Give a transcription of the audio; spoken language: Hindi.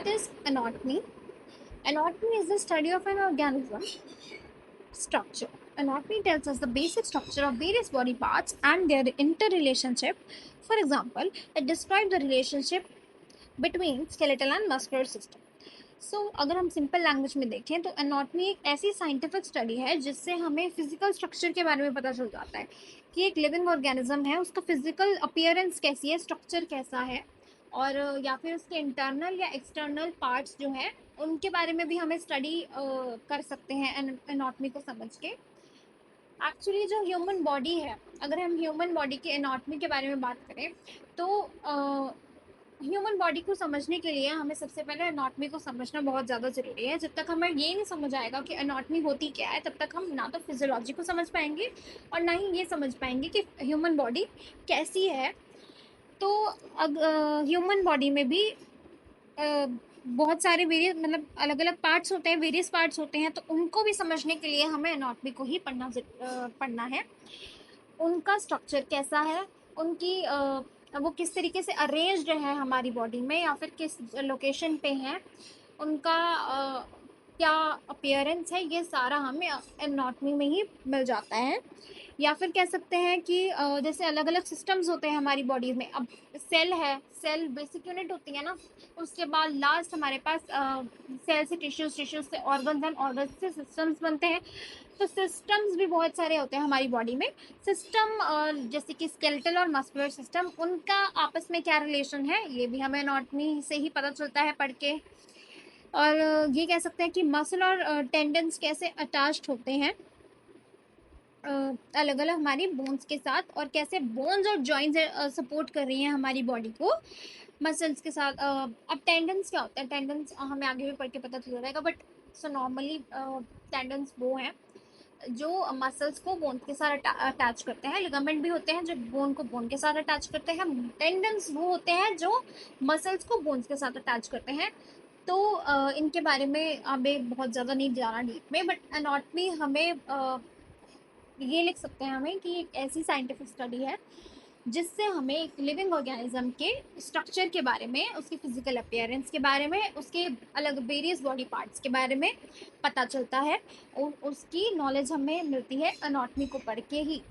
is anatomy? Anatomy is the study of an organism structure. Anatomy tells us the basic structure of various body parts and their interrelationship. For example, it describes the relationship between skeletal and muscular system. अगर हम सिंपल लैंग्वेज में देखें तो एनाटॉमी एक ऐसी साइंटिफिक स्टडी है जिससे हमें फिजिकल स्ट्रक्चर के बारे में पता चल जाता है कि एक लिविंग ऑर्गेनिज्म है, उसका फिजिकल अपीयरेंस कैसी है, स्ट्रक्चर कैसा है, और या फिर उसके इंटरनल या एक्सटर्नल पार्ट्स जो हैं उनके बारे में भी हमें स्टडी कर सकते हैं एनाटॉमी को समझ के। एक्चुअली जो ह्यूमन बॉडी है, अगर हम ह्यूमन बॉडी के एनाटॉमी के बारे में बात करें तो ह्यूमन बॉडी को समझने के लिए हमें सबसे पहले एनाटॉमी को समझना बहुत ज़्यादा ज़रूरी है। जब तक हमें ये नहीं समझ आएगा कि एनाटॉमी होती क्या है, तब तक हम ना तो फिजियोलॉजी को समझ पाएंगे और ना ही ये समझ पाएंगे कि ह्यूमन बॉडी कैसी है। तो ह्यूमन बॉडी में भी बहुत सारे वेरियस मतलब अलग अलग पार्ट्स होते हैं, वेरियस पार्ट्स होते हैं, तो उनको भी समझने के लिए हमें एनाटॉमी को ही पढ़ना है। उनका स्ट्रक्चर कैसा है, उनकी वो किस तरीके से अरेंज्ड है हमारी बॉडी में या फिर किस लोकेशन पे है, उनका क्या अपीयरेंस है, ये सारा हमें एनाटॉमी में ही मिल जाता है। या फिर कह सकते हैं कि जैसे अलग अलग सिस्टम्स होते हैं हमारी बॉडी में। अब सेल है, सेल बेसिक यूनिट होती है ना, उसके बाद लास्ट हमारे पास सेल से टिश्यूज, टिश्यूज से ऑर्गन्स एंड ऑर्गन्स से सिस्टम्स बनते हैं। तो सिस्टम्स भी बहुत सारे होते हैं हमारी बॉडी में। सिस्टम जैसे कि स्केलेटल और मस्कुलर सिस्टम, उनका आपस में क्या रिलेशन है ये भी हमें एनाटॉमी से ही पता चलता है पढ़ के। और ये कह सकते हैं कि मसल और टेंडन्स कैसे अटैच्ड होते हैं अलग अलग हमारी बोन्स के साथ, और कैसे बोन्स और जॉइंट्स सपोर्ट कर रही हैं हमारी बॉडी को मसल्स के साथ। अब टेंडन्स क्या होता है, टेंडन्स हमें आगे भी पढ़ के पता चल जाएगा, बट सो नॉर्मली टेंडन्स वो हैं जो मसल्स को बोन के साथ अटैच करते हैं। लिगामेंट भी होते हैं जो बोन को बोन के साथ अटैच करते हैं। टेंडन्स वो होते हैं जो मसल्स को बोन्स के साथ अटैच करते हैं। तो इनके बारे में हमें बहुत ज़्यादा नहीं जाना डीप में, बट एनाटॉमी हमें ये लिख सकते हैं हमें कि एक ऐसी साइंटिफिक स्टडी है जिससे हमें एक लिविंग ऑर्गेनिज्म के स्ट्रक्चर के बारे में, उसकी फिजिकल अपीयरेंस के बारे में, उसके अलग वेरियस बॉडी पार्ट्स के बारे में पता चलता है, और उसकी नॉलेज हमें मिलती है एनाटॉमी को पढ़ के ही।